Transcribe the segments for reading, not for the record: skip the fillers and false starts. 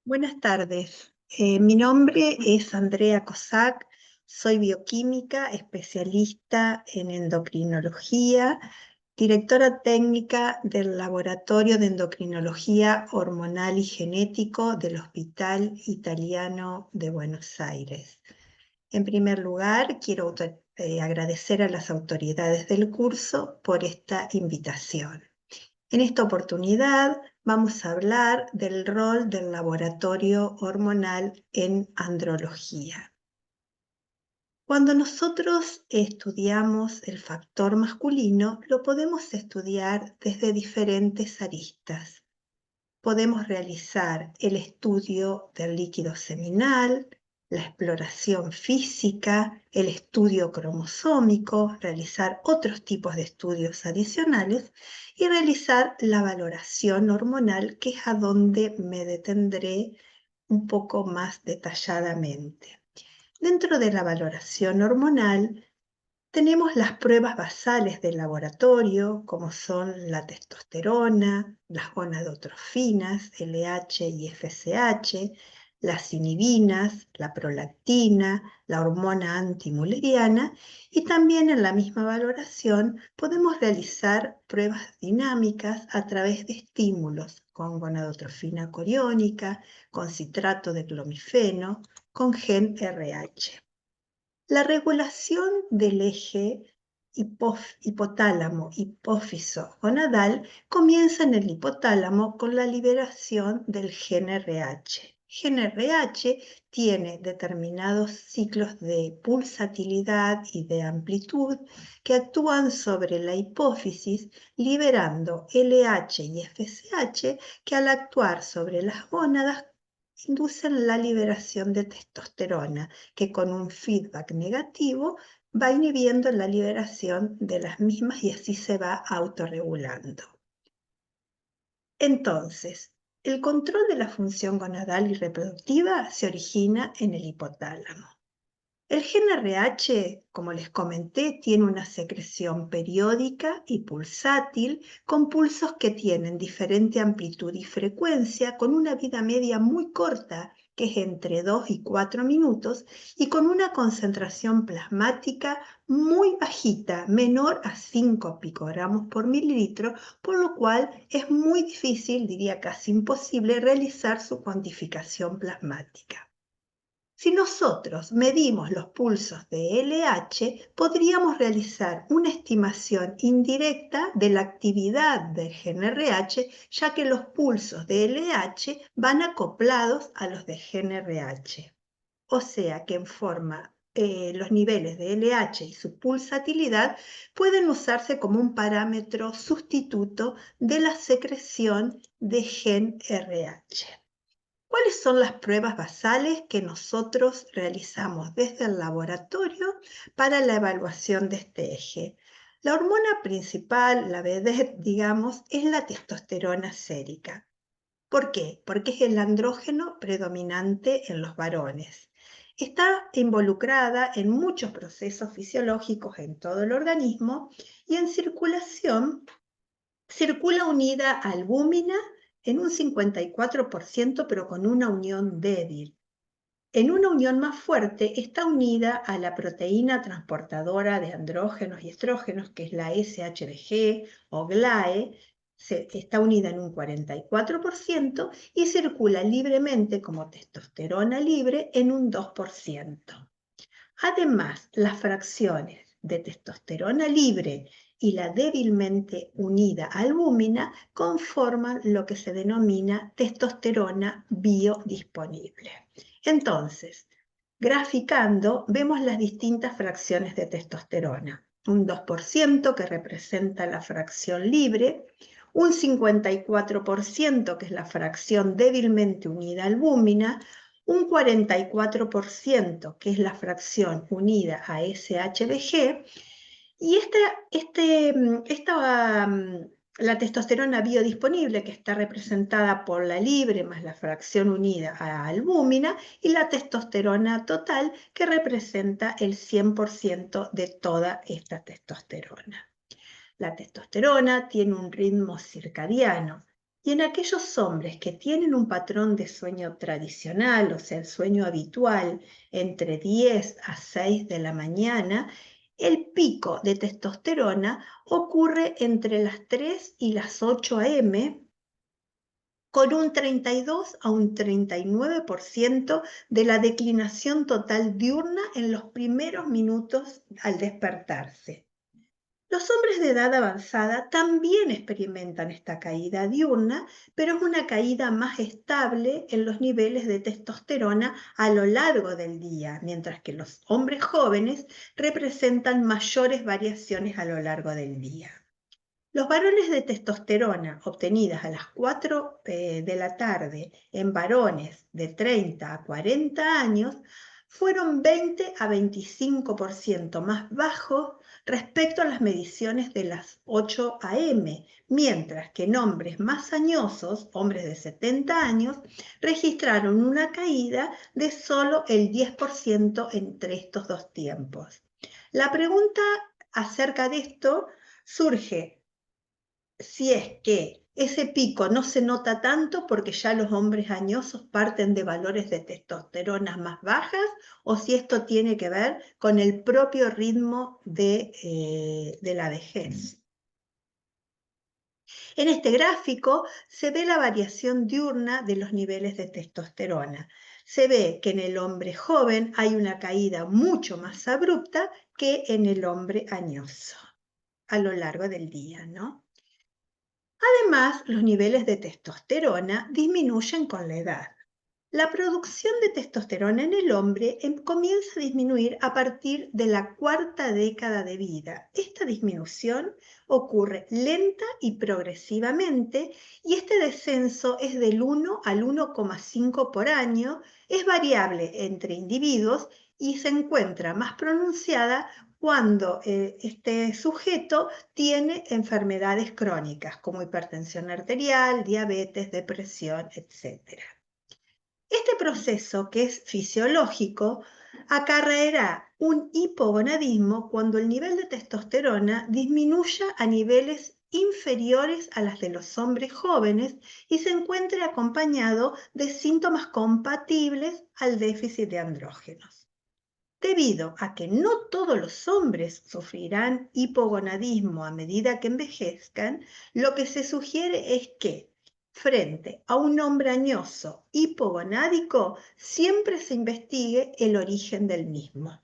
Buenas tardes. Mi nombre es Andrea Cossack, soy bioquímica, especialista en endocrinología, directora técnica del Laboratorio de Endocrinología Hormonal y Genético del Hospital Italiano de Buenos Aires. En primer lugar, quiero agradecer a las autoridades del curso por esta invitación. En esta oportunidad vamos a hablar del rol del laboratorio hormonal en andrología. Cuando nosotros estudiamos el factor masculino, lo podemos estudiar desde diferentes aristas. Podemos realizar el estudio del líquido seminal, la exploración física, el estudio cromosómico, realizar otros tipos de estudios adicionales y realizar la valoración hormonal, que es a donde me detendré un poco más detalladamente. Dentro de la valoración hormonal, tenemos las pruebas basales del laboratorio, como son la testosterona, las gonadotrofinas, LH y FSH, las inhibinas, la prolactina, la hormona antimülleriana, y también en la misma valoración podemos realizar pruebas dinámicas a través de estímulos con gonadotrofina coriónica, con citrato de clomifeno, con gen RH. La regulación del eje hipotálamo-hipófiso-gonadal comienza en el hipotálamo con la liberación del gen RH. Gen RH tiene determinados ciclos de pulsatilidad y de amplitud que actúan sobre la hipófisis, liberando LH y FSH, que al actuar sobre las gónadas inducen la liberación de testosterona, que con un feedback negativo va inhibiendo la liberación de las mismas y así se va autorregulando. Entonces, el control de la función gonadal y reproductiva se origina en el hipotálamo. El gen RH, como les comenté, tiene una secreción periódica y pulsátil, con pulsos que tienen diferente amplitud y frecuencia, con una vida media muy corta, que es entre 2 y 4 minutos, y con una concentración plasmática muy bajita, menor a 5 picogramos por mililitro, por lo cual es muy difícil, diría casi imposible, realizar su cuantificación plasmática. Si nosotros medimos los pulsos de LH, podríamos realizar una estimación indirecta de la actividad del gen RH, ya que los pulsos de LH van acoplados a los de gen RH. O sea que los niveles de LH y su pulsatilidad pueden usarse como un parámetro sustituto de la secreción de gen RH. ¿Cuáles son las pruebas basales que nosotros realizamos desde el laboratorio para la evaluación de este eje? La hormona principal, la vedette, digamos, es la testosterona sérica. ¿Por qué? Porque es el andrógeno predominante en los varones. Está involucrada en muchos procesos fisiológicos en todo el organismo y en circulación circula unida a albúmina en un 54%, pero con una unión débil. En una unión más fuerte está unida a la proteína transportadora de andrógenos y estrógenos, que es la SHBG o GLAE, está unida en un 44% y circula libremente como testosterona libre en un 2%. Además, las fracciones de testosterona libre y la débilmente unida albúmina conforman lo que se denomina testosterona biodisponible. Entonces, graficando, vemos las distintas fracciones de testosterona. Un 2% que representa la fracción libre, un 54% que es la fracción débilmente unida albúmina, un 44% que es la fracción unida a SHBG, y la testosterona biodisponible, que está representada por la libre más la fracción unida a albúmina, y la testosterona total, que representa el 100% de toda esta testosterona. La testosterona tiene un ritmo circadiano. Y en aquellos hombres que tienen un patrón de sueño tradicional, o sea, el sueño habitual, entre 10 a 6 de la mañana, el pico de testosterona ocurre entre las 3 y las 8 a.m., con un 32 a un 39% de la declinación total diurna en los primeros minutos al despertarse. Los hombres de edad avanzada también experimentan esta caída diurna, pero es una caída más estable en los niveles de testosterona a lo largo del día, mientras que los hombres jóvenes representan mayores variaciones a lo largo del día. Los varones de testosterona obtenidas a las 4 de la tarde en varones de 30 a 40 años fueron 20 a 25% más bajos respecto a las mediciones de las 8 a.m., mientras que en hombres más añosos, hombres de 70 años, registraron una caída de solo el 10% entre estos dos tiempos. La pregunta acerca de esto surge si es que ese pico no se nota tanto porque ya los hombres añosos parten de valores de testosterona más bajas, o si esto tiene que ver con el propio ritmo de la vejez. En este gráfico se ve la variación diurna de los niveles de testosterona. Se ve que en el hombre joven hay una caída mucho más abrupta que en el hombre añoso a lo largo del día, ¿no? Además, los niveles de testosterona disminuyen con la edad. La producción de testosterona en el hombre comienza a disminuir a partir de la cuarta década de vida. Esta disminución ocurre lenta y progresivamente, y este descenso es del 1 al 1,5 por año, es variable entre individuos y se encuentra más pronunciada cuando este sujeto tiene enfermedades crónicas como hipertensión arterial, diabetes, depresión, etc. Este proceso, que es fisiológico, acarreará un hipogonadismo cuando el nivel de testosterona disminuya a niveles inferiores a las de los hombres jóvenes y se encuentre acompañado de síntomas compatibles al déficit de andrógenos. Debido a que no todos los hombres sufrirán hipogonadismo a medida que envejezcan, lo que se sugiere es que, frente a un hombre añoso hipogonádico, siempre se investigue el origen del mismo.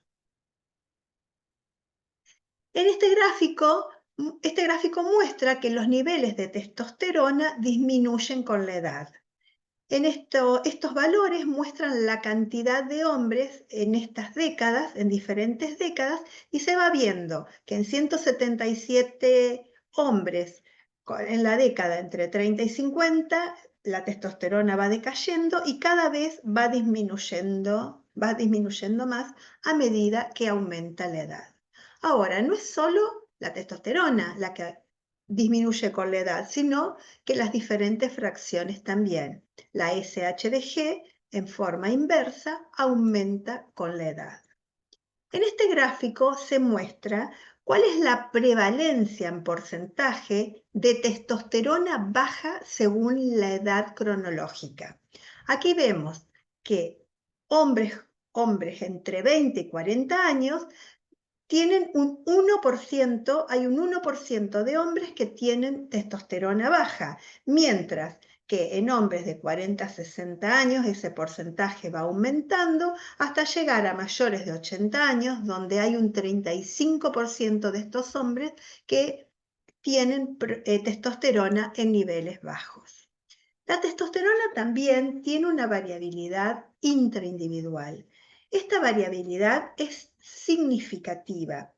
En este gráfico muestra que los niveles de testosterona disminuyen con la edad. Estos valores muestran la cantidad de hombres en estas décadas, en diferentes décadas, y se va viendo que en 177 hombres en la década entre 30 y 50, la testosterona va decayendo y cada vez va disminuyendo más a medida que aumenta la edad. Ahora, no es solo la testosterona la que disminuye con la edad, sino que las diferentes fracciones también. La SHBG, en forma inversa, aumenta con la edad. En este gráfico se muestra cuál es la prevalencia en porcentaje de testosterona baja según la edad cronológica. Aquí vemos que hombres entre 20 y 40 años tienen un 1%, hay un 1% de hombres que tienen testosterona baja, mientras que en hombres de 40 a 60 años ese porcentaje va aumentando hasta llegar a mayores de 80 años, donde hay un 35% de estos hombres que tienen testosterona en niveles bajos. La testosterona también tiene una variabilidad intraindividual. Esta variabilidad es significativa.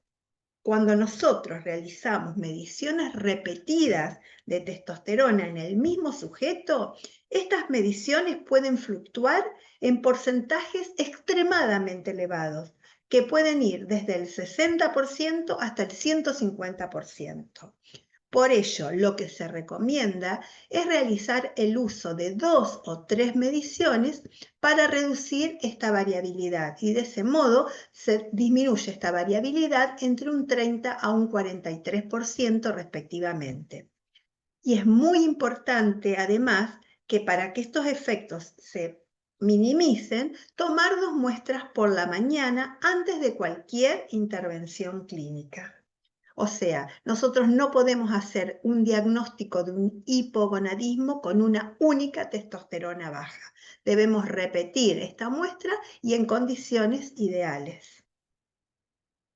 Cuando nosotros realizamos mediciones repetidas de testosterona en el mismo sujeto, estas mediciones pueden fluctuar en porcentajes extremadamente elevados, que pueden ir desde el 60% hasta el 150%. Por ello, lo que se recomienda es realizar el uso de 2 o 3 mediciones para reducir esta variabilidad, y de ese modo se disminuye esta variabilidad entre un 30 a un 43% respectivamente. Y es muy importante, además, que para que estos efectos se minimicen, tomar 2 muestras por la mañana antes de cualquier intervención clínica. O sea, nosotros no podemos hacer un diagnóstico de un hipogonadismo con una única testosterona baja. Debemos repetir esta muestra y en condiciones ideales.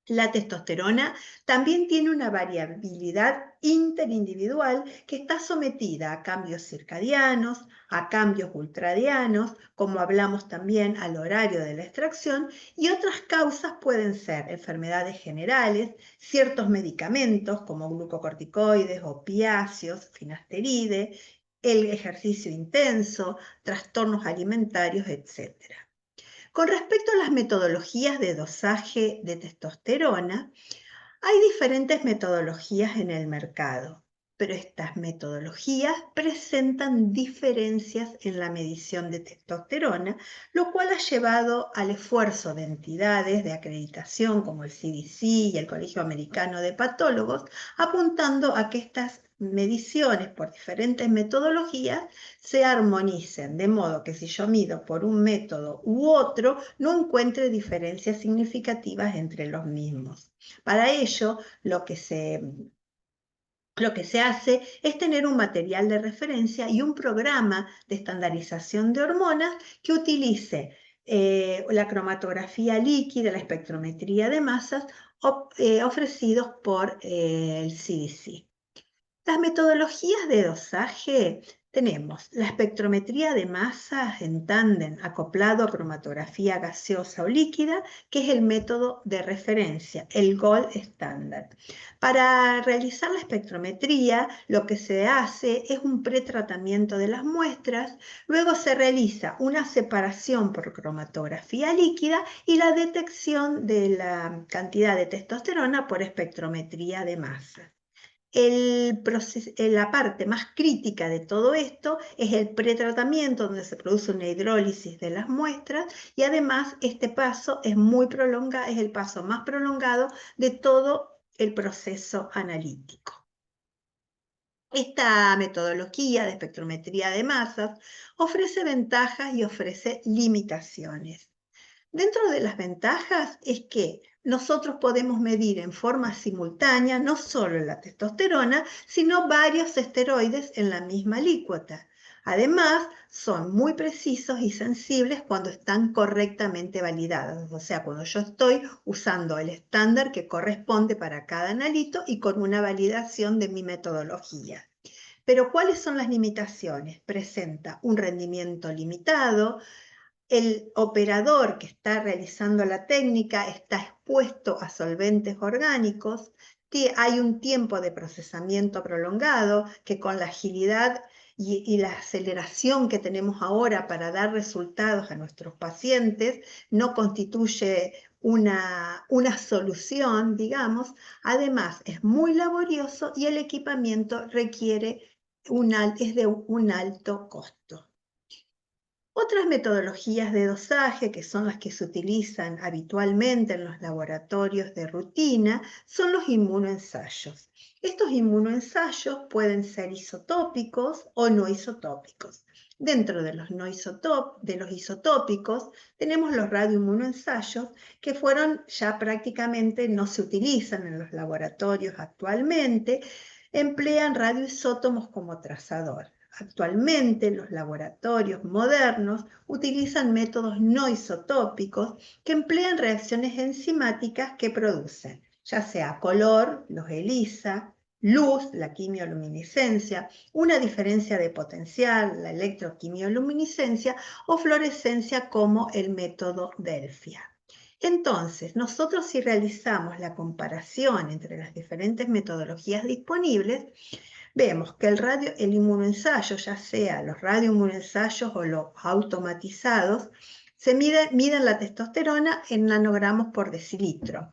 La testosterona también tiene una variabilidad interindividual que está sometida a cambios circadianos, a cambios ultradianos, como hablamos también al horario de la extracción, y otras causas pueden ser enfermedades generales, ciertos medicamentos como glucocorticoides, opiáceos, finasteride, el ejercicio intenso, trastornos alimentarios, etc. Con respecto a las metodologías de dosaje de testosterona, hay diferentes metodologías en el mercado, pero estas metodologías presentan diferencias en la medición de testosterona, lo cual ha llevado al esfuerzo de entidades de acreditación como el CDC y el Colegio Americano de Patólogos, apuntando a que estas mediciones por diferentes metodologías se armonicen, de modo que si yo mido por un método u otro, no encuentre diferencias significativas entre los mismos. Para ello, lo que se hace es tener un material de referencia y un programa de estandarización de hormonas que utilice la cromatografía líquida, la espectrometría de masas ofrecidos por el CDC. Las metodologías de dosaje tenemos la espectrometría de masas en tándem acoplado a cromatografía gaseosa o líquida, que es el método de referencia, el gold standard. Para realizar la espectrometría, lo que se hace es un pretratamiento de las muestras, luego se realiza una separación por cromatografía líquida y la detección de la cantidad de testosterona por espectrometría de masas. La parte más crítica de todo esto es el pretratamiento, donde se produce una hidrólisis de las muestras, y además este paso es muy prolongado, es el paso más prolongado de todo el proceso analítico. Esta metodología de espectrometría de masas ofrece ventajas y ofrece limitaciones. Dentro de las ventajas es que nosotros podemos medir en forma simultánea no solo la testosterona, sino varios esteroides en la misma alícuota. Además, son muy precisos y sensibles cuando están correctamente validados, o sea, cuando yo estoy usando el estándar que corresponde para cada analito y con una validación de mi metodología. Pero, ¿cuáles son las limitaciones? Presenta un rendimiento limitado. El operador que está realizando la técnica está expuesto a solventes orgánicos, hay un tiempo de procesamiento prolongado que con la agilidad y la aceleración que tenemos ahora para dar resultados a nuestros pacientes no constituye una solución, digamos. Además, es muy laborioso y el equipamiento es de un alto costo. Otras metodologías de dosaje, que son las que se utilizan habitualmente en los laboratorios de rutina, son los inmunoensayos. Estos inmunoensayos pueden ser isotópicos o no isotópicos. Dentro de los isotópicos tenemos los radioinmunoensayos que ya prácticamente no se utilizan en los laboratorios actualmente, emplean radioisótomos como trazador. Actualmente, los laboratorios modernos utilizan métodos no isotópicos que emplean reacciones enzimáticas que producen, ya sea color, los ELISA, luz, la quimioluminiscencia, una diferencia de potencial, la electroquimioluminiscencia, o fluorescencia como el método Delphia. Entonces, nosotros si realizamos la comparación entre las diferentes metodologías disponibles, vemos que el inmunoensayo, ya sea los radioinmunoensayos o los automatizados, miden la testosterona en nanogramos por decilitro,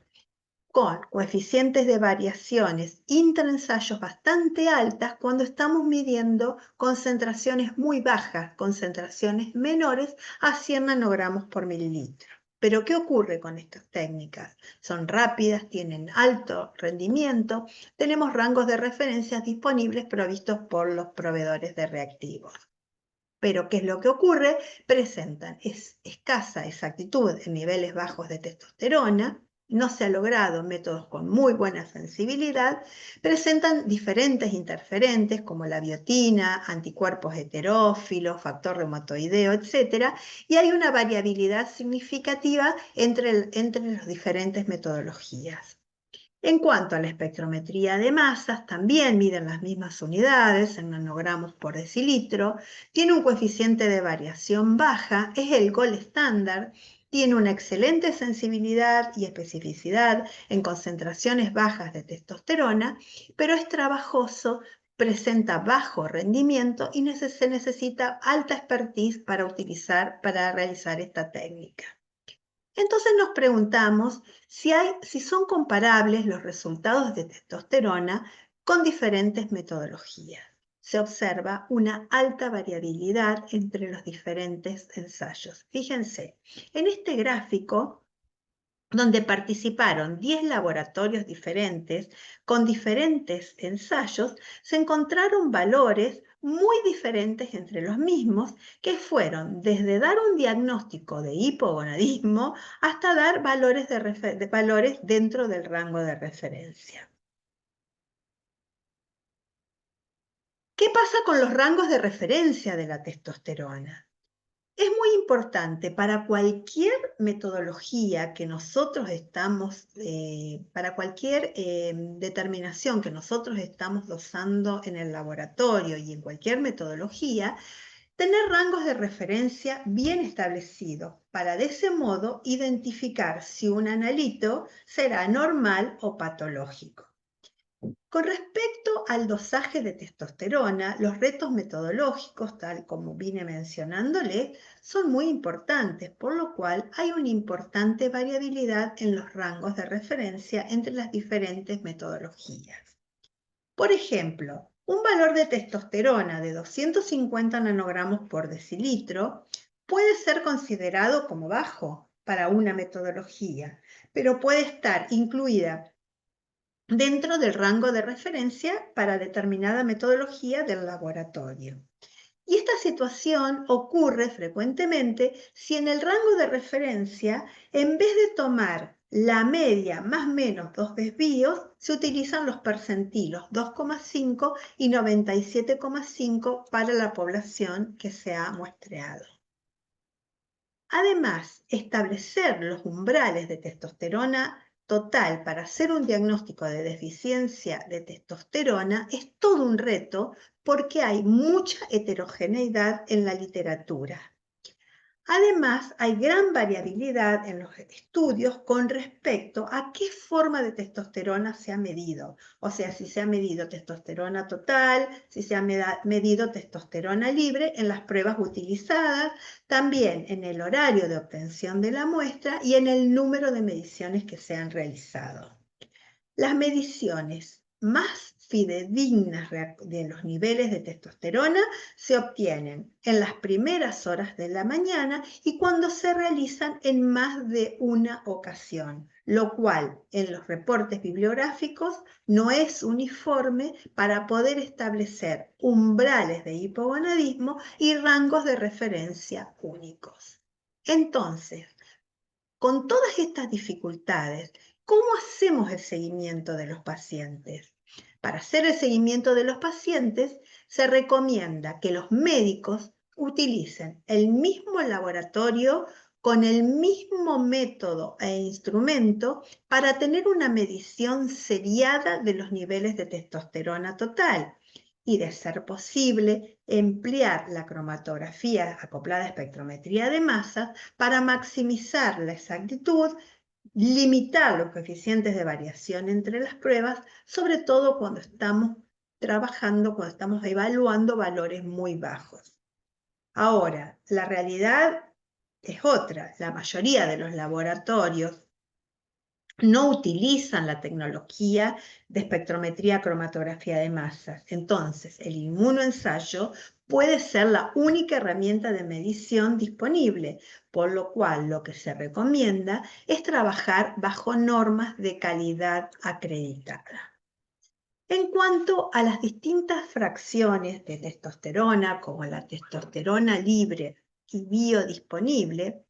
con coeficientes de variaciones intraensayos bastante altas cuando estamos midiendo concentraciones muy bajas, concentraciones menores a 100 nanogramos por mililitro. Pero ¿qué ocurre con estas técnicas? Son rápidas, tienen alto rendimiento, tenemos rangos de referencias disponibles provistos por los proveedores de reactivos. Pero ¿qué es lo que ocurre? Presentan escasa exactitud en niveles bajos de testosterona, no se ha logrado métodos con muy buena sensibilidad, presentan diferentes interferentes como la biotina, anticuerpos heterófilos, factor reumatoideo, etc. Y hay una variabilidad significativa entre las diferentes metodologías. En cuanto a la espectrometría de masas, también miden las mismas unidades en nanogramos por decilitro, tiene un coeficiente de variación baja, es el gold estándar, tiene una excelente sensibilidad y especificidad en concentraciones bajas de testosterona, pero es trabajoso, presenta bajo rendimiento y se necesita alta expertise para realizar esta técnica. Entonces nos preguntamos si son comparables los resultados de testosterona con diferentes metodologías. Se observa una alta variabilidad entre los diferentes ensayos. Fíjense, en este gráfico, donde participaron 10 laboratorios diferentes con diferentes ensayos, se encontraron valores muy diferentes entre los mismos, que fueron desde dar un diagnóstico de hipogonadismo hasta dar valores dentro del rango de referencia. ¿Qué pasa con los rangos de referencia de la testosterona? Es muy importante para cualquier metodología que nosotros estamos, para cualquier determinación que nosotros estamos dosando en el laboratorio y en cualquier metodología, tener rangos de referencia bien establecidos para de ese modo identificar si un analito será normal o patológico. Con respecto al dosaje de testosterona, los retos metodológicos, tal como vine mencionándole, son muy importantes, por lo cual hay una importante variabilidad en los rangos de referencia entre las diferentes metodologías. Por ejemplo, un valor de testosterona de 250 nanogramos por decilitro puede ser considerado como bajo para una metodología, pero puede estar incluida dentro del rango de referencia para determinada metodología del laboratorio. Y esta situación ocurre frecuentemente si en el rango de referencia, en vez de tomar la media más o menos 2 desvíos, se utilizan los percentilos 2,5 y 97,5 para la población que se ha muestreado. Además, establecer los umbrales de testosterona total para hacer un diagnóstico de deficiencia de testosterona es todo un reto porque hay mucha heterogeneidad en la literatura. Además, hay gran variabilidad en los estudios con respecto a qué forma de testosterona se ha medido. O sea, si se ha medido testosterona total, si se ha medido testosterona libre en las pruebas utilizadas, también en el horario de obtención de la muestra y en el número de mediciones que se han realizado. Las mediciones más fidedignas de los niveles de testosterona se obtienen en las primeras horas de la mañana y cuando se realizan en más de una ocasión, lo cual en los reportes bibliográficos no es uniforme para poder establecer umbrales de hipogonadismo y rangos de referencia únicos. Entonces, con todas estas dificultades, ¿cómo hacemos el seguimiento de los pacientes? Para hacer el seguimiento de los pacientes, se recomienda que los médicos utilicen el mismo laboratorio con el mismo método e instrumento para tener una medición seriada de los niveles de testosterona total y, de ser posible, emplear la cromatografía acoplada a espectrometría de masas para maximizar la exactitud, limitar los coeficientes de variación entre las pruebas, sobre todo cuando estamos trabajando, cuando estamos evaluando valores muy bajos. Ahora, la realidad es otra. La mayoría de los laboratorios no utilizan la tecnología de espectrometría cromatografía de masas. Entonces, el inmunoensayo puede ser la única herramienta de medición disponible, por lo cual lo que se recomienda es trabajar bajo normas de calidad acreditada. En cuanto a las distintas fracciones de testosterona, como la testosterona libre y biodisponible,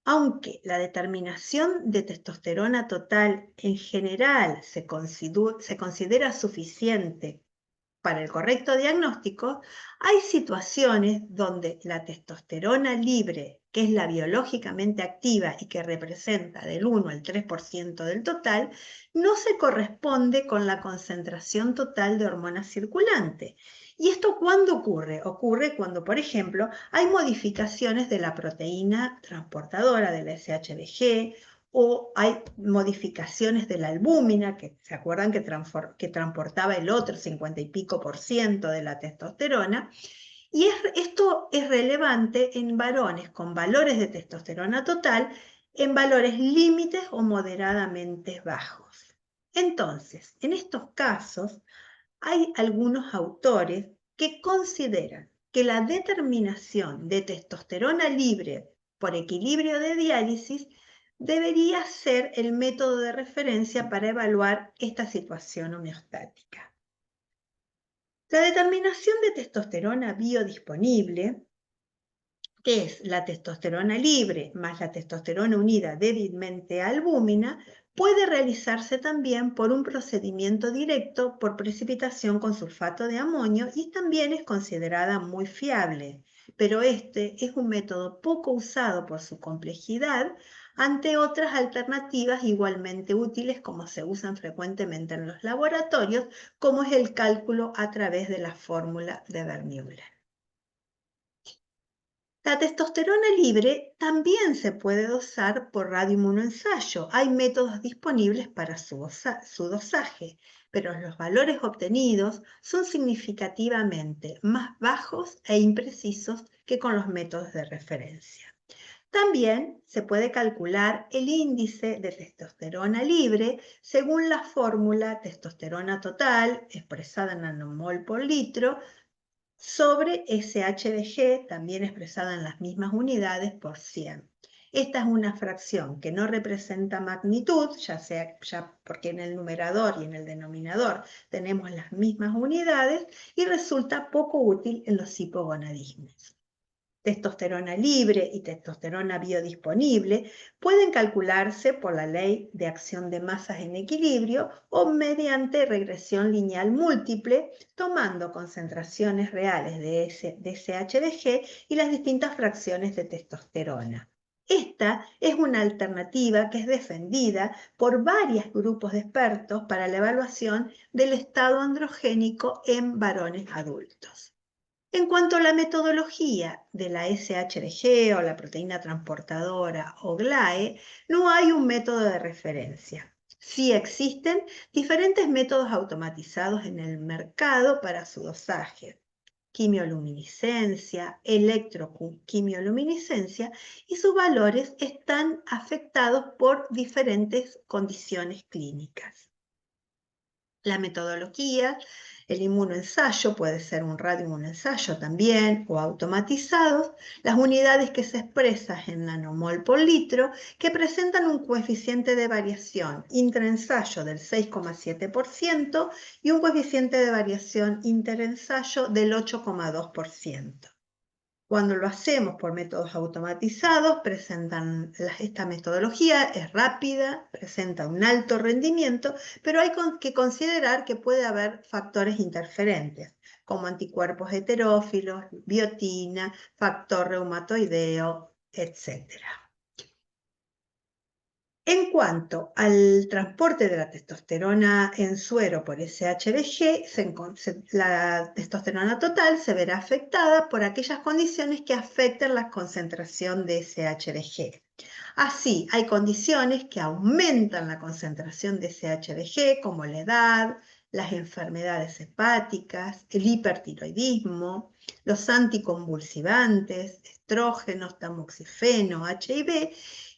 aunque la determinación de testosterona total en general se considera suficiente para el correcto diagnóstico, hay situaciones donde la testosterona libre, que es la biológicamente activa y que representa del 1 al 3% del total, no se corresponde con la concentración total de hormona circulante. ¿Y esto cuándo ocurre? Ocurre cuando, por ejemplo, hay modificaciones de la proteína transportadora de la SHBG, o hay modificaciones de la albúmina, que se acuerdan que transportaba el otro 50 y pico por ciento de la testosterona, y esto es relevante en varones con valores de testosterona total en valores límites o moderadamente bajos. Entonces, en estos casos, hay algunos autores que consideran que la determinación de testosterona libre por equilibrio de diálisis debería ser el método de referencia para evaluar esta situación homeostática. La determinación de testosterona biodisponible, que es la testosterona libre más la testosterona unida débilmente a albúmina, puede realizarse también por un procedimiento directo por precipitación con sulfato de amonio y también es considerada muy fiable, pero este es un método poco usado por su complejidad ante otras alternativas igualmente útiles como se usan frecuentemente en los laboratorios, como es el cálculo a través de la fórmula de Bernoulli. La testosterona libre también se puede dosar por radioinmunoensayo. Hay métodos disponibles para su dosaje, pero los valores obtenidos son significativamente más bajos e imprecisos que con los métodos de referencia. También se puede calcular el índice de testosterona libre según la fórmula testosterona total, expresada en nanomol por litro, sobre SHBG, también expresada en las mismas unidades por 100. Esta es una fracción que no representa magnitud, ya porque en el numerador y en el denominador tenemos las mismas unidades y resulta poco útil en los hipogonadismos. Testosterona libre y testosterona biodisponible pueden calcularse por la ley de acción de masas en equilibrio o mediante regresión lineal múltiple, tomando concentraciones reales de SHBG y las distintas fracciones de testosterona. Esta es una alternativa que es defendida por varios grupos de expertos para la evaluación del estado androgénico en varones adultos. En cuanto a la metodología de la SHBG o la proteína transportadora o GLAE, no hay un método de referencia. Sí existen diferentes métodos automatizados en el mercado para su dosaje: quimioluminiscencia, electroquimioluminiscencia, y sus valores están afectados por diferentes condiciones clínicas. La metodología, el inmunoensayo puede ser un radioinmunoensayo también o automatizados, las unidades que se expresan en nanomol por litro que presentan un coeficiente de variación intraensayo del 6,7% y un coeficiente de variación interensayo del 8,2%. Cuando lo hacemos por métodos automatizados, esta metodología es rápida, presenta un alto rendimiento, pero hay que considerar que puede haber factores interferentes, como anticuerpos heterófilos, biotina, factor reumatoideo, etc. En cuanto al transporte de la testosterona en suero por SHBG, la testosterona total se verá afectada por aquellas condiciones que afecten la concentración de SHBG. Así, hay condiciones que aumentan la concentración de SHBG, como la edad, las enfermedades hepáticas, el hipertiroidismo, los anticonvulsivantes, estrógenos, tamoxifeno, HIV,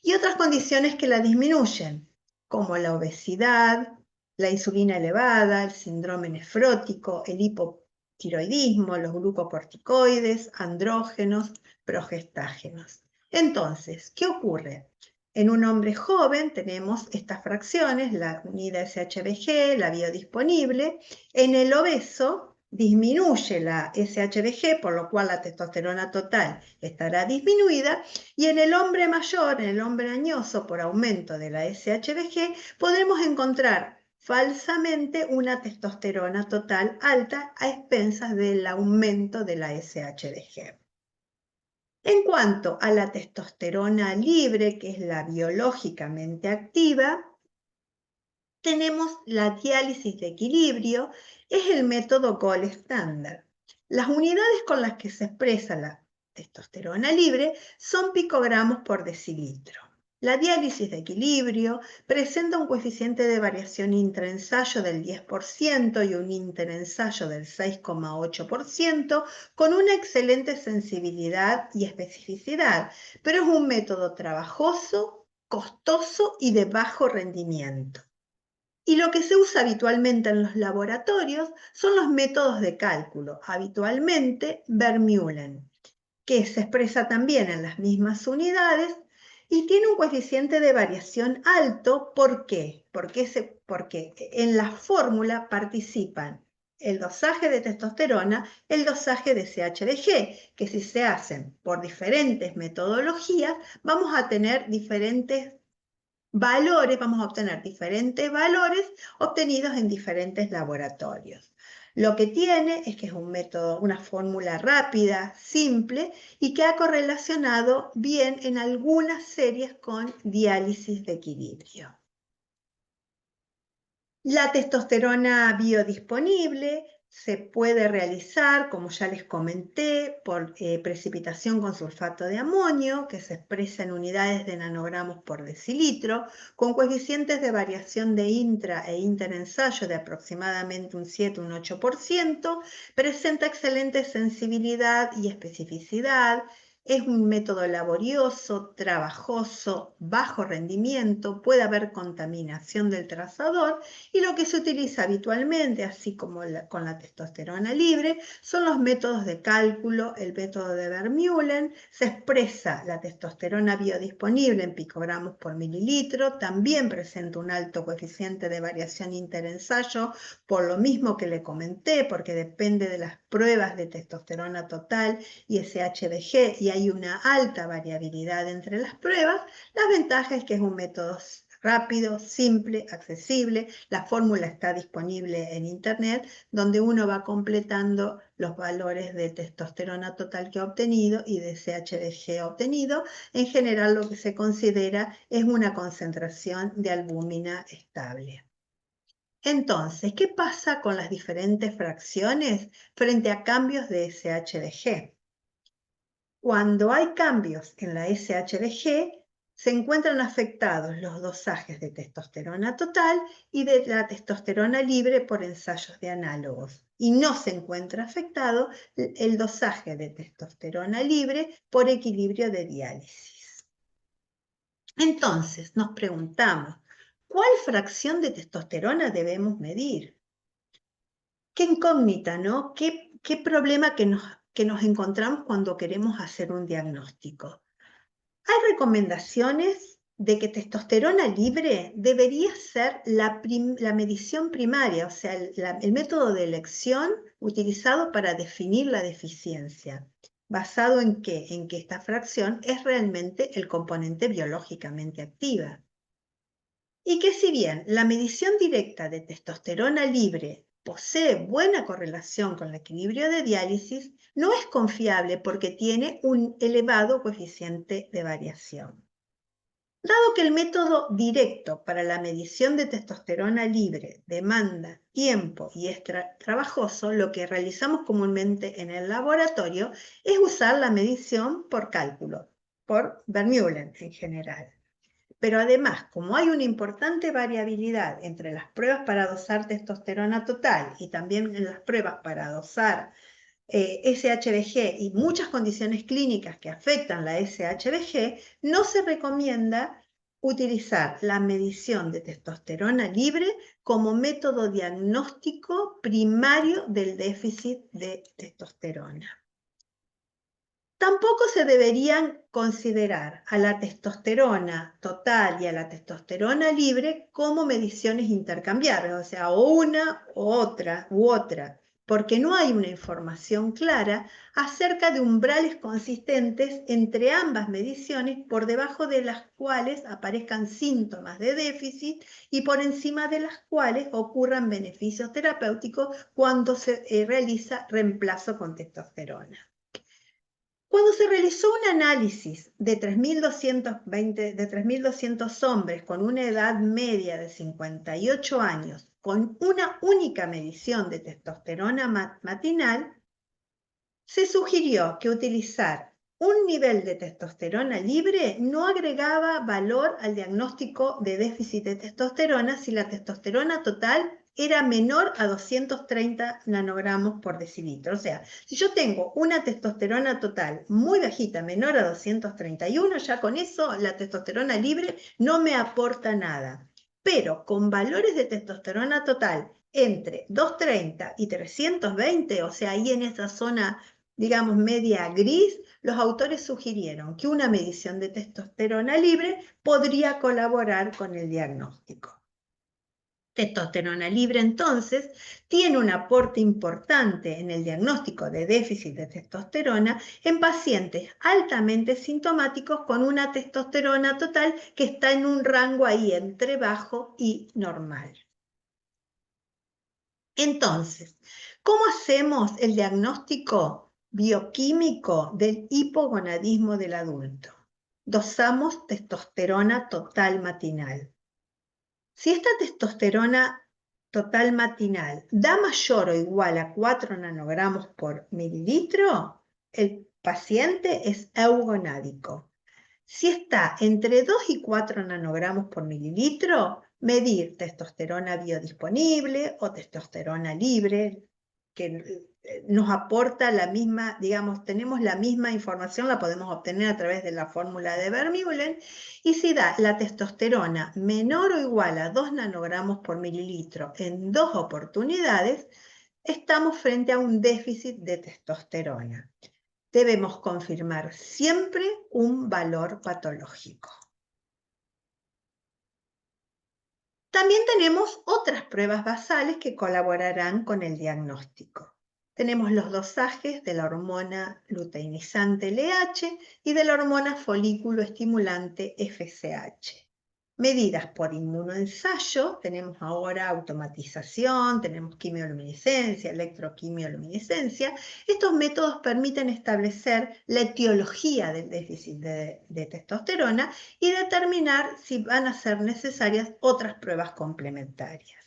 y otras condiciones que la disminuyen, como la obesidad, la insulina elevada, el síndrome nefrótico, el hipotiroidismo, los glucocorticoides, andrógenos, progestágenos. Entonces, ¿qué ocurre? En un hombre joven tenemos estas fracciones, la unida SHBG, la biodisponible. En el obeso disminuye la SHBG, por lo cual la testosterona total estará disminuida, y en el hombre mayor, en el hombre añoso, por aumento de la SHBG, podremos encontrar falsamente una testosterona total alta a expensas del aumento de la SHBG. En cuanto a la testosterona libre, que es la biológicamente activa, tenemos la diálisis de equilibrio, es el método gold estándar. Las unidades con las que se expresa la testosterona libre son picogramos por decilitro. La diálisis de equilibrio presenta un coeficiente de variación intraensayo del 10% y un interensayo del 6,8%, con una excelente sensibilidad y especificidad, pero es un método trabajoso, costoso y de bajo rendimiento. Y lo que se usa habitualmente en los laboratorios son los métodos de cálculo, habitualmente Vermeulen, que se expresa también en las mismas unidades y tiene un coeficiente de variación alto. ¿Por qué? Porque en la fórmula participan el dosaje de testosterona, el dosaje de CHDG, que si se hacen por diferentes metodologías, vamos a tener diferentes valores, vamos a obtener diferentes valores obtenidos en diferentes laboratorios. Lo que tiene es que es un método, una fórmula rápida, simple y que ha correlacionado bien en algunas series con diálisis de equilibrio. La testosterona biodisponible se puede realizar, como ya les comenté, por precipitación con sulfato de amonio, que se expresa en unidades de nanogramos por decilitro, con coeficientes de variación de intra e interensayo de aproximadamente un 7 o un 8%, presenta excelente sensibilidad y especificidad. Es un método laborioso, trabajoso, bajo rendimiento, puede haber contaminación del trazador y lo que se utiliza habitualmente, así como con la testosterona libre, son los métodos de cálculo, el método de Vermeulen. Se expresa la testosterona biodisponible en picogramos por mililitro, también presenta un alto coeficiente de variación interensayo, por lo mismo que le comenté, porque depende de las pruebas de testosterona total y SHBG, y hay una alta variabilidad entre las pruebas. La ventaja es que es un método rápido, simple, accesible. La fórmula está disponible en internet, donde uno va completando los valores de testosterona total que ha obtenido y de CHDG obtenido. En general, lo que se considera es una concentración de albúmina estable. Entonces, ¿qué pasa con las diferentes fracciones frente a cambios de SHDG? Cuando hay cambios en la SHBG, se encuentran afectados los dosajes de testosterona total y de la testosterona libre por ensayos de análogos, y no se encuentra afectado el dosaje de testosterona libre por equilibrio de diálisis. Entonces, nos preguntamos, ¿cuál fracción de testosterona debemos medir? Qué incógnita, ¿no? Qué problema que nos encontramos cuando queremos hacer un diagnóstico. Hay recomendaciones de que testosterona libre debería ser la medición primaria, o sea, el método de elección utilizado para definir la deficiencia. ¿Basado en qué? En que esta fracción es realmente el componente biológicamente activa. Y que si bien la medición directa de testosterona libre posee buena correlación con el equilibrio de diálisis, no es confiable porque tiene un elevado coeficiente de variación. Dado que el método directo para la medición de testosterona libre demanda tiempo y es trabajoso, lo que realizamos comúnmente en el laboratorio es usar la medición por cálculo, por Vermeulen en general. Pero además, como hay una importante variabilidad entre las pruebas para dosar testosterona total y también en las pruebas para dosar SHBG y muchas condiciones clínicas que afectan la SHBG, no se recomienda utilizar la medición de testosterona libre como método diagnóstico primario del déficit de testosterona. Tampoco se deberían considerar a la testosterona total y a la testosterona libre como mediciones intercambiables, o sea, o una u otra, porque no hay una información clara acerca de umbrales consistentes entre ambas mediciones por debajo de las cuales aparezcan síntomas de déficit y por encima de las cuales ocurran beneficios terapéuticos cuando se realiza reemplazo con testosterona. Cuando se realizó un análisis de 3.200 hombres con una edad media de 58 años, con una única medición de testosterona matinal, se sugirió que utilizar un nivel de testosterona libre no agregaba valor al diagnóstico de déficit de testosterona si la testosterona total era menor a 230 nanogramos por decilitro. O sea, si yo tengo una testosterona total muy bajita, menor a 231, ya con eso la testosterona libre no me aporta nada. Pero con valores de testosterona total entre 230 y 320, o sea, ahí en esa zona, digamos, media gris, los autores sugirieron que una medición de testosterona libre podría colaborar con el diagnóstico. Testosterona libre, entonces, tiene un aporte importante en el diagnóstico de déficit de testosterona en pacientes altamente sintomáticos con una testosterona total que está en un rango ahí entre bajo y normal. Entonces, ¿cómo hacemos el diagnóstico bioquímico del hipogonadismo del adulto? Dosamos testosterona total matinal. Si esta testosterona total matinal da mayor o igual a 4 nanogramos por mililitro, el paciente es eugonádico. Si está entre 2 y 4 nanogramos por mililitro, medir testosterona biodisponible o testosterona libre, que nos aporta la misma, digamos, tenemos la misma información, la podemos obtener a través de la fórmula de Vermeulen, y si da la testosterona menor o igual a 2 nanogramos por mililitro en 2 oportunidades, estamos frente a un déficit de testosterona. Debemos confirmar siempre un valor patológico. También tenemos otras pruebas basales que colaborarán con el diagnóstico. Tenemos los dosajes de la hormona luteinizante LH y de la hormona folículo estimulante FSH. Medidas por inmunoensayo, tenemos ahora automatización, tenemos quimioluminiscencia, electroquimioluminiscencia. Estos métodos permiten establecer la etiología del déficit de testosterona y determinar si van a ser necesarias otras pruebas complementarias.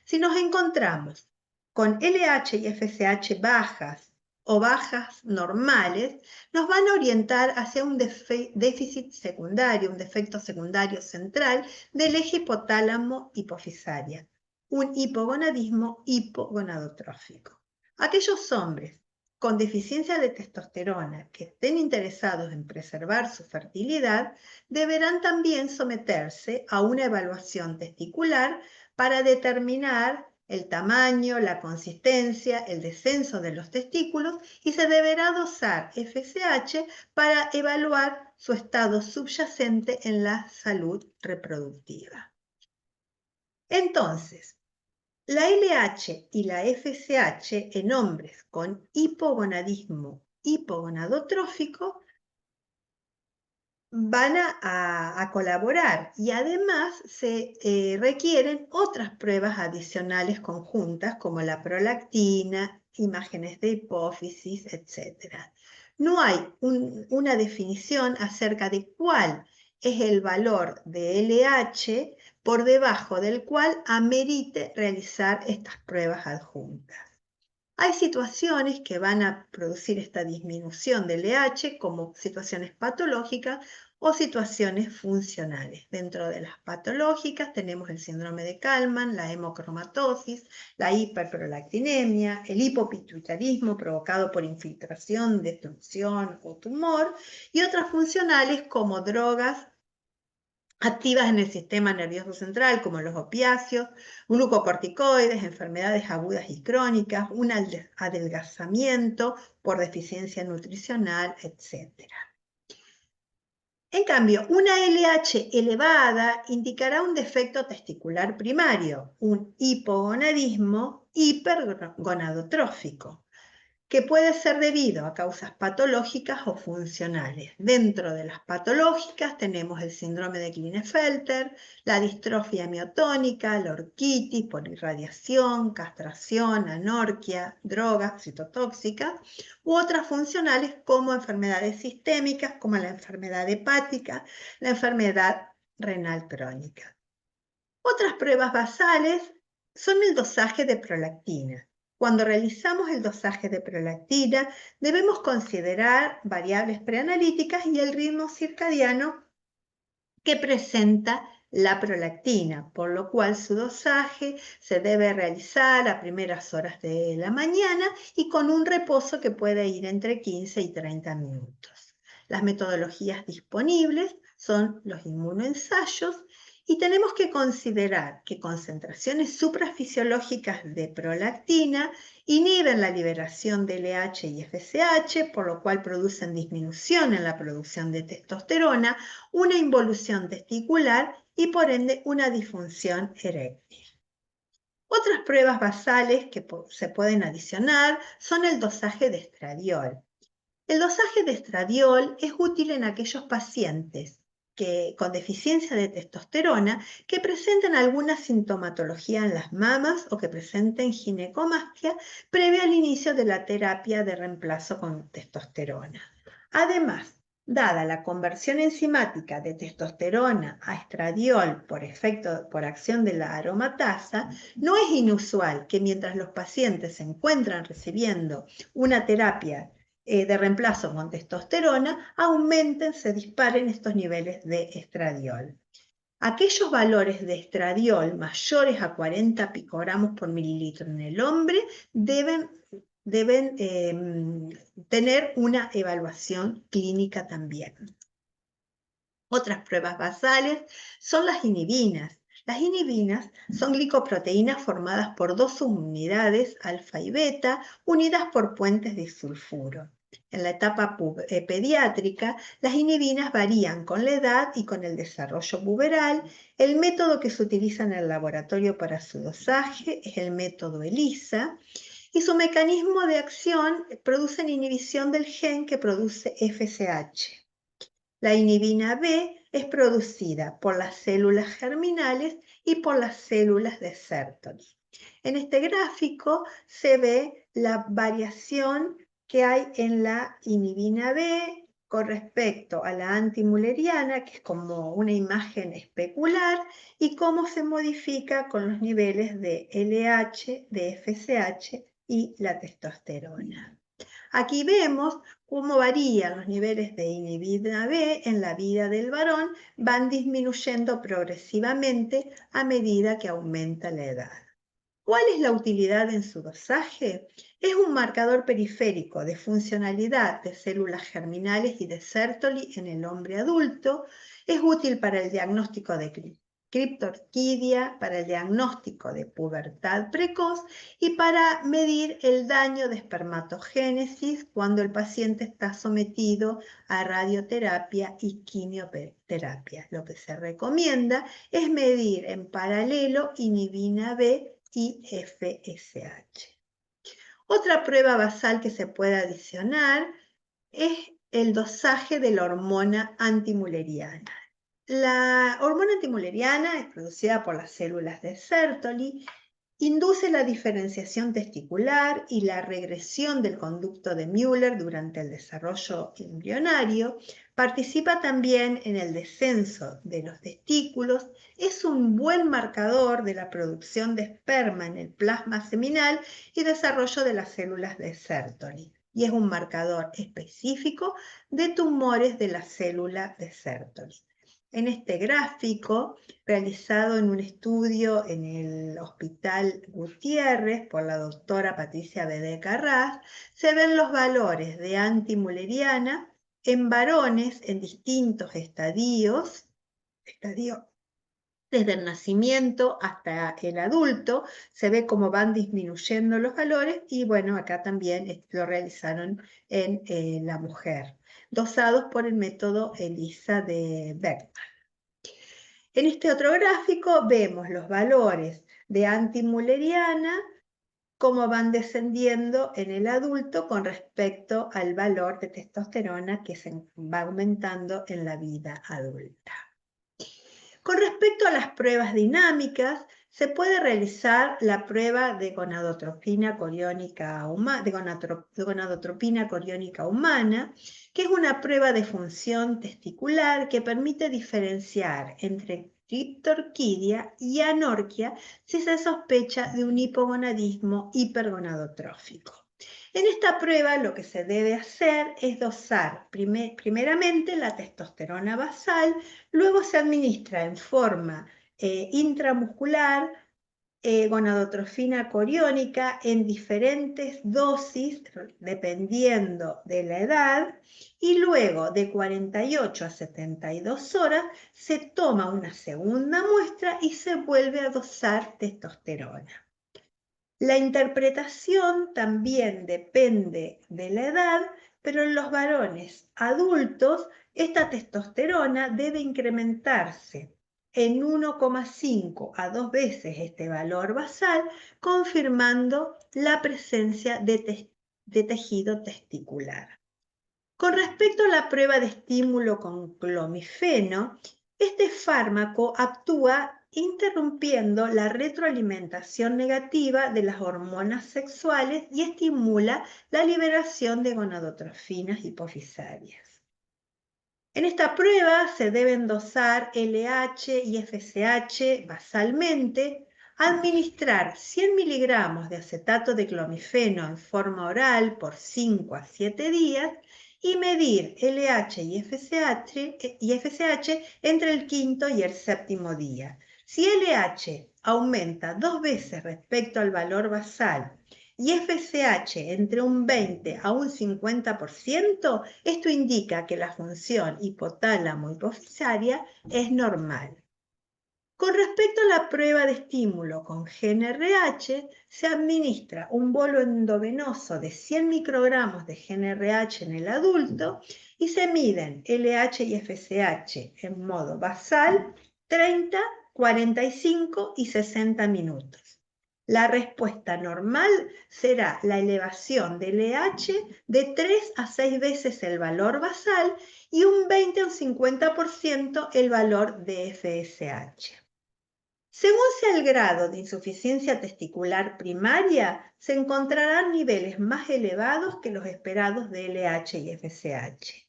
Si nos encontramos con LH y FSH bajas o bajas normales, nos van a orientar hacia un déficit secundario, un defecto secundario central del eje hipotálamo-hipofisaria, un hipogonadismo hipogonadotrófico. Aquellos hombres con deficiencia de testosterona que estén interesados en preservar su fertilidad deberán también someterse a una evaluación testicular para determinar el tamaño, la consistencia, el descenso de los testículos y se deberá dosar FSH para evaluar su estado subyacente en la salud reproductiva. Entonces, la LH y la FSH en hombres con hipogonadismo hipogonadotrófico van a colaborar y además se requieren otras pruebas adicionales conjuntas como la prolactina, imágenes de hipófisis, etc. No hay una definición acerca de cuál es el valor de LH por debajo del cual amerite realizar estas pruebas adjuntas. Hay situaciones que van a producir esta disminución del LH como situaciones patológicas o situaciones funcionales. Dentro de las patológicas tenemos el síndrome de Kallmann, la hemocromatosis, la hiperprolactinemia, el hipopituitarismo provocado por infiltración, destrucción o tumor, y otras funcionales como drogas activas en el sistema nervioso central, como los opiáceos, glucocorticoides, enfermedades agudas y crónicas, un adelgazamiento por deficiencia nutricional, etc. En cambio, una LH elevada indicará un defecto testicular primario, un hipogonadismo hipergonadotrófico, que puede ser debido a causas patológicas o funcionales. Dentro de las patológicas tenemos el síndrome de Klinefelter, la distrofia miotónica, la orquitis por irradiación, castración, anorquia, drogas citotóxicas, u otras funcionales como enfermedades sistémicas, como la enfermedad hepática, la enfermedad renal crónica. Otras pruebas basales son el dosaje de prolactina. Cuando realizamos el dosaje de prolactina, debemos considerar variables preanalíticas y el ritmo circadiano que presenta la prolactina, por lo cual su dosaje se debe realizar a primeras horas de la mañana y con un reposo que puede ir entre 15 y 30 minutos. Las metodologías disponibles son los inmunoensayos y tenemos que considerar que concentraciones suprafisiológicas de prolactina inhiben la liberación de LH y FSH, por lo cual producen disminución en la producción de testosterona, una involución testicular y por ende una disfunción eréctil. Otras pruebas basales que se pueden adicionar son el dosaje de estradiol. El dosaje de estradiol es útil en aquellos pacientes con deficiencia de testosterona que presenten alguna sintomatología en las mamas o que presenten ginecomastia previo al inicio de la terapia de reemplazo con testosterona. Además, dada la conversión enzimática de testosterona a estradiol por acción de la aromatasa, no es inusual que mientras los pacientes se encuentran recibiendo una terapia de reemplazo con testosterona, se disparen estos niveles de estradiol. Aquellos valores de estradiol mayores a 40 picogramos por mililitro en el hombre deben tener una evaluación clínica también. Otras pruebas basales son las inhibinas. Las inhibinas son glicoproteínas formadas por dos subunidades, alfa y beta, unidas por puentes de sulfuro. En la etapa pediátrica, las inhibinas varían con la edad y con el desarrollo puberal. El método que se utiliza en el laboratorio para su dosaje es el método ELISA, y su mecanismo de acción produce inhibición del gen que produce FSH. La inhibina B es producida por las células germinales y por las células de Sertoli. En este gráfico se ve la variación que hay en la inhibina B con respecto a la antimülleriana, que es como una imagen especular, y cómo se modifica con los niveles de LH, de FSH y la testosterona. Aquí vemos cómo varían los niveles de inhibina B en la vida del varón, van disminuyendo progresivamente a medida que aumenta la edad. ¿Cuál es la utilidad en su dosaje? Es un marcador periférico de funcionalidad de células germinales y de Sertoli en el hombre adulto. Es útil para el diagnóstico de criptorquidia, para el diagnóstico de pubertad precoz y para medir el daño de espermatogénesis cuando el paciente está sometido a radioterapia y quimioterapia. Lo que se recomienda es medir en paralelo inhibina B y FSH. Otra prueba basal que se puede adicionar es el dosaje de la hormona antimülleriana. La hormona antimülleriana es producida por las células de Sertoli, induce la diferenciación testicular y la regresión del conducto de Müller durante el desarrollo embrionario, participa también en el descenso de los testículos, es un buen marcador de la producción de esperma en el plasma seminal y desarrollo de las células de Sertoli, y es un marcador específico de tumores de la célula de Sertoli. En este gráfico, realizado en un estudio en el Hospital Gutiérrez por la doctora Patricia Bede Carras, se ven los valores de antimülleriana en varones en distintos estadios estadio desde el nacimiento hasta el adulto, se ve cómo van disminuyendo los valores y bueno, acá también lo realizaron en la mujer, dosados por el método ELISA de Beckman. En este otro gráfico vemos los valores de antimulleriana, cómo van descendiendo en el adulto con respecto al valor de testosterona que se va aumentando en la vida adulta. Con respecto a las pruebas dinámicas, se puede realizar la prueba de gonadotropina coriónica humana, que es una prueba de función testicular que permite diferenciar entre criptorquidia y anorquia si se sospecha de un hipogonadismo hipergonadotrófico. En esta prueba lo que se debe hacer es dosar primeramente la testosterona basal, luego se administra en forma intramuscular gonadotrofina coriónica en diferentes dosis dependiendo de la edad y luego de 48 a 72 horas se toma una segunda muestra y se vuelve a dosar testosterona. La interpretación también depende de la edad, pero en los varones adultos esta testosterona debe incrementarse en 1,5 a 2 veces este valor basal, confirmando la presencia de tejido testicular. Con respecto a la prueba de estímulo con clomifeno, este fármaco actúa interrumpiendo la retroalimentación negativa de las hormonas sexuales y estimula la liberación de gonadotrofinas hipofisarias. En esta prueba se deben dosar LH y FSH basalmente, administrar 100 miligramos de acetato de clomifeno en forma oral por 5 a 7 días y medir LH y FSH entre el quinto y el séptimo día. Si LH aumenta 2 veces respecto al valor basal y FSH entre un 20 a un 50%, esto indica que la función hipotálamo-hipofisaria es normal. Con respecto a la prueba de estímulo con GnRH, se administra un bolo endovenoso de 100 microgramos de GnRH en el adulto y se miden LH y FSH en modo basal 30, 45 y 60 minutos. La respuesta normal será la elevación de LH de 3 a 6 veces el valor basal y un 20 o 50% el valor de FSH. Según sea el grado de insuficiencia testicular primaria, se encontrarán niveles más elevados que los esperados de LH y FSH.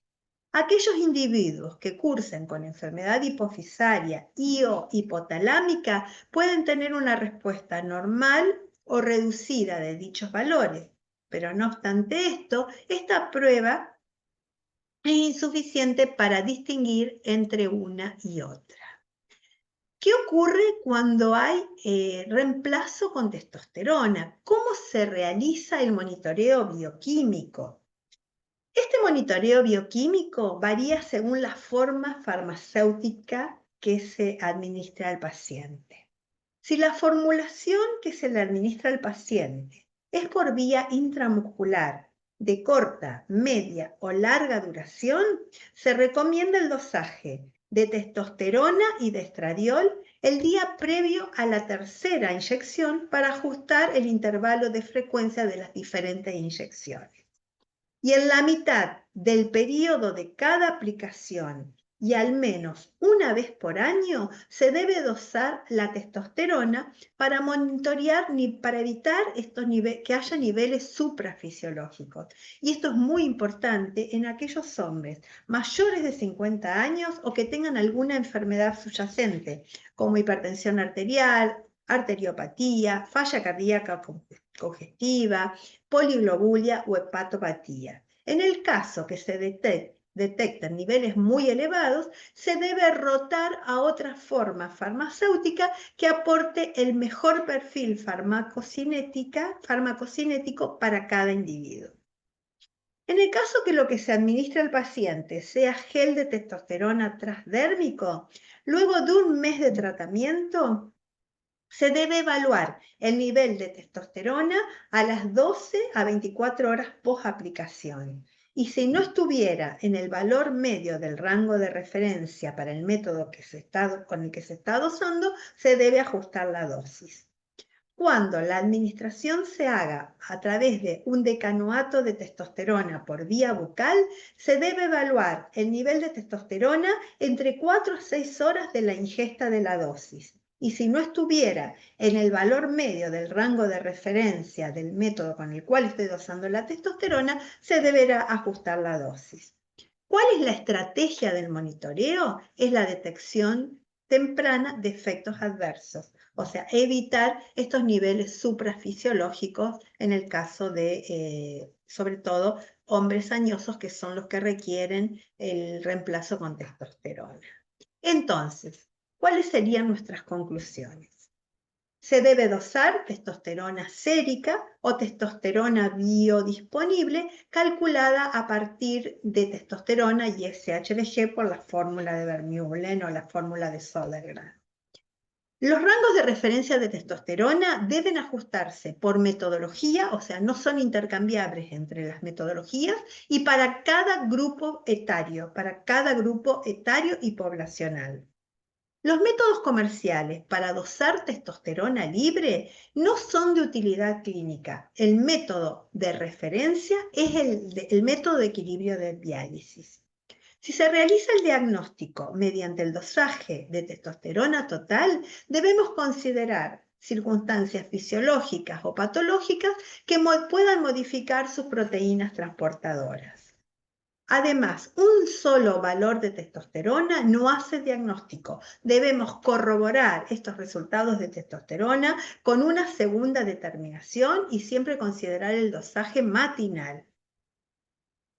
Aquellos individuos que cursen con enfermedad hipofisaria y o hipotalámica pueden tener una respuesta normal o reducida de dichos valores, pero no obstante esto, esta prueba es insuficiente para distinguir entre una y otra. ¿Qué ocurre cuando hay reemplazo con testosterona? ¿Cómo se realiza el monitoreo bioquímico? Este monitoreo bioquímico varía según la forma farmacéutica que se administra al paciente. Si la formulación que se le administra al paciente es por vía intramuscular de corta, media o larga duración, se recomienda el dosaje de testosterona y de estradiol el día previo a la tercera inyección para ajustar el intervalo de frecuencia de las diferentes inyecciones. Y en la mitad del periodo de cada aplicación y al menos una vez por año se debe dosar la testosterona para monitorear para evitar que haya niveles suprafisiológicos. Y esto es muy importante en aquellos hombres mayores de 50 años o que tengan alguna enfermedad subyacente, como hipertensión arterial, arteriopatía, falla cardíaca congestiva, poliglobulia o hepatopatía. En el caso que se detecten niveles muy elevados, se debe rotar a otra forma farmacéutica que aporte el mejor perfil farmacocinético para cada individuo. En el caso que lo que se administra al paciente sea gel de testosterona transdérmico, luego de un mes de tratamiento, se debe evaluar el nivel de testosterona a las 12 a 24 horas post aplicación. Y si no estuviera en el valor medio del rango de referencia para el método con el que se está dosando, se debe ajustar la dosis. Cuando la administración se haga a través de un decanoato de testosterona por vía bucal, se debe evaluar el nivel de testosterona entre 4 a 6 horas de la ingesta de la dosis. Y si no estuviera en el valor medio del rango de referencia del método con el cual estoy dosando la testosterona, se deberá ajustar la dosis. ¿Cuál es la estrategia del monitoreo? Es la detección temprana de efectos adversos, o sea, evitar estos niveles suprafisiológicos en el caso de, sobre todo, hombres añosos que son los que requieren el reemplazo con testosterona. Entonces, ¿cuáles serían nuestras conclusiones? Se debe dosar testosterona sérica o testosterona biodisponible calculada a partir de testosterona y SHBG por la fórmula de Vermeulen o la fórmula de Södergran. Los rangos de referencia de testosterona deben ajustarse por metodología, o sea, no son intercambiables entre las metodologías, y para cada grupo etario y poblacional. Los métodos comerciales para dosar testosterona libre no son de utilidad clínica. El método de referencia es el método de equilibrio de diálisis. Si se realiza el diagnóstico mediante el dosaje de testosterona total, debemos considerar circunstancias fisiológicas o patológicas que puedan modificar sus proteínas transportadoras. Además, un solo valor de testosterona no hace diagnóstico. Debemos corroborar estos resultados de testosterona con una segunda determinación y siempre considerar el dosaje matinal.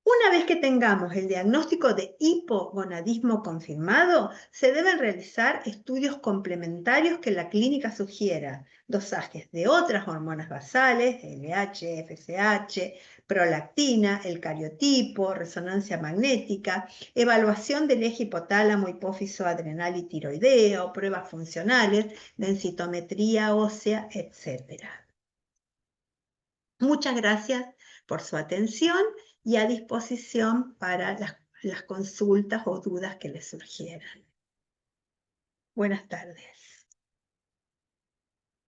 Una vez que tengamos el diagnóstico de hipogonadismo confirmado, se deben realizar estudios complementarios que la clínica sugiera, dosajes de otras hormonas basales, LH, FSH, prolactina, el cariotipo, resonancia magnética, evaluación del eje hipotálamo, hipófiso, adrenal y tiroideo, pruebas funcionales, densitometría ósea, etc. Muchas gracias por su atención y a disposición para las consultas o dudas que les surgieran. Buenas tardes.